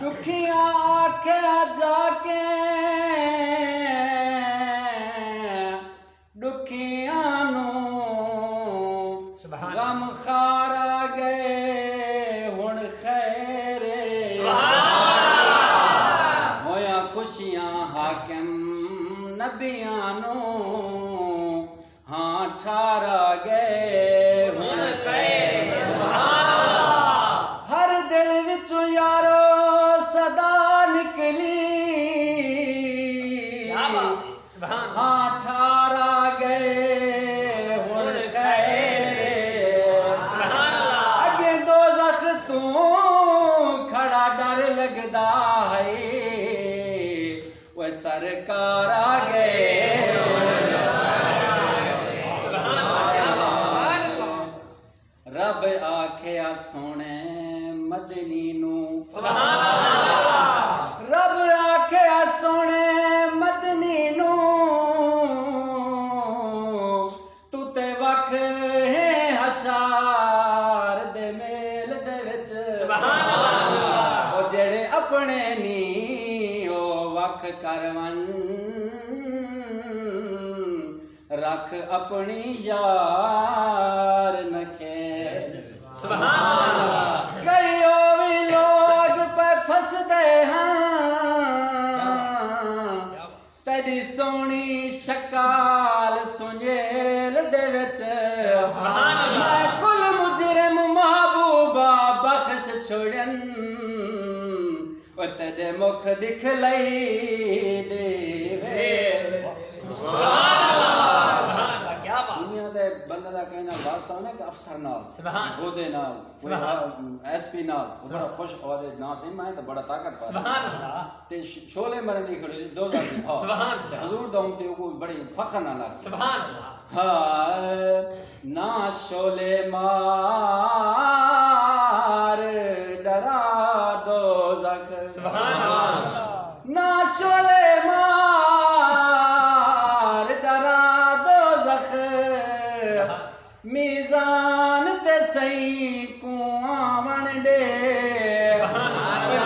दुखियां आख्या जाके दुखियां गम खारा गए हुण खैरे होया खुशियां हाकिम नबियां हाँ ठारा गए हुण खैरे हर दिल विचों यारो सदा निकली हाँ ठारा गए हुण खैरे अगे दोज़ख तू खड़ा डर लगदा है वह सरकार आ गए रब आख्या सोने मदनी नू रब आख्या सोने मदनी नू तू ते वख है हशार दे मेल दे विच ओ जेड़े अपने नी ओ वख करवन रख अपनी यार नखे कई भी लोग पे फसदे हैं तेरी सोनी शकाल सुंजेल दे विच मैं कुल मुजरिम महबूबा बख्श छोड़न ओ तेरे मुख दिखलाई देवे दुनिया दे बंदे दा कहना वास्ता होना कि अफसर नाल गोदे नाल एसपी नाल बड़ा खुश होदे ना से मैं तो बड़ा ताकत सुभान अल्लाह ते शोले मरन दी खड़ी 2000 दी सुभान अल्लाह हुजूर दा उम्मती को बड़ी फखर ना लग सुभान अल्लाह हां ना शोले मार डरा दोज़ख सुभान अल्लाह ना शोले मीज़ान ते सही को आवन दे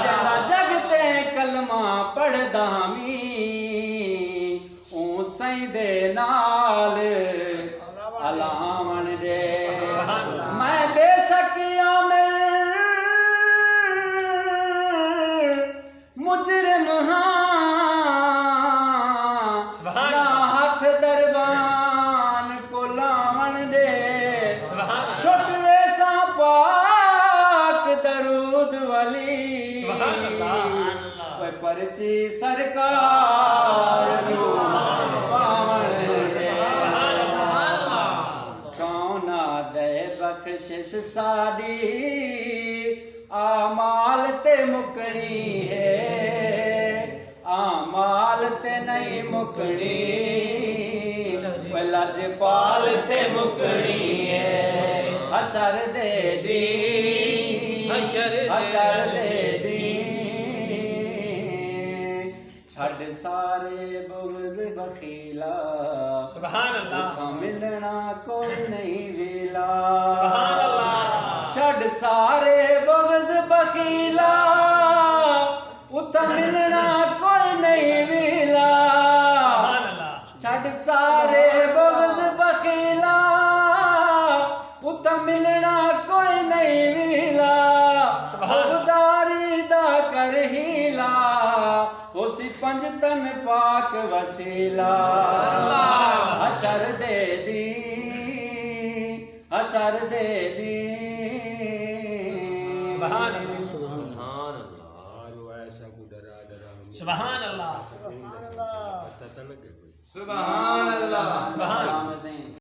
जदा जग ते कलमा पढ़दा मी ओ सही दे नाल अलावन दे मैं बेशक आमिर मुजरिम हां ना हाथ दरबान को लावन दे छोटवे सा पाक दरूद वाली परची सरकार कौना दे बख्शिश साडी आमाल ते मुकनी है आमाल ते नहीं मुकनी लजपाल ते मुकनी है हशर दे दी हशर दे दी छड़ सारे बुग़्ज़ बखीला सुभान अल्लाह मिलना कोई नहीं वेला सुभान अल्लाह छड़ सारे बुग़्ज़ बखीला उता मिलना कोई नहीं वेला छड़ सारे बुग़्ज़ बखीला उता मिलना कोई नहीं वेला खुदारी दा कर हीला उसी पंज तन पाक वसीला हशर दे दी हशर दे दी सुभान अल्लाह सुभान अल्लाह सुभान अल्लाह सुभान अल्लाह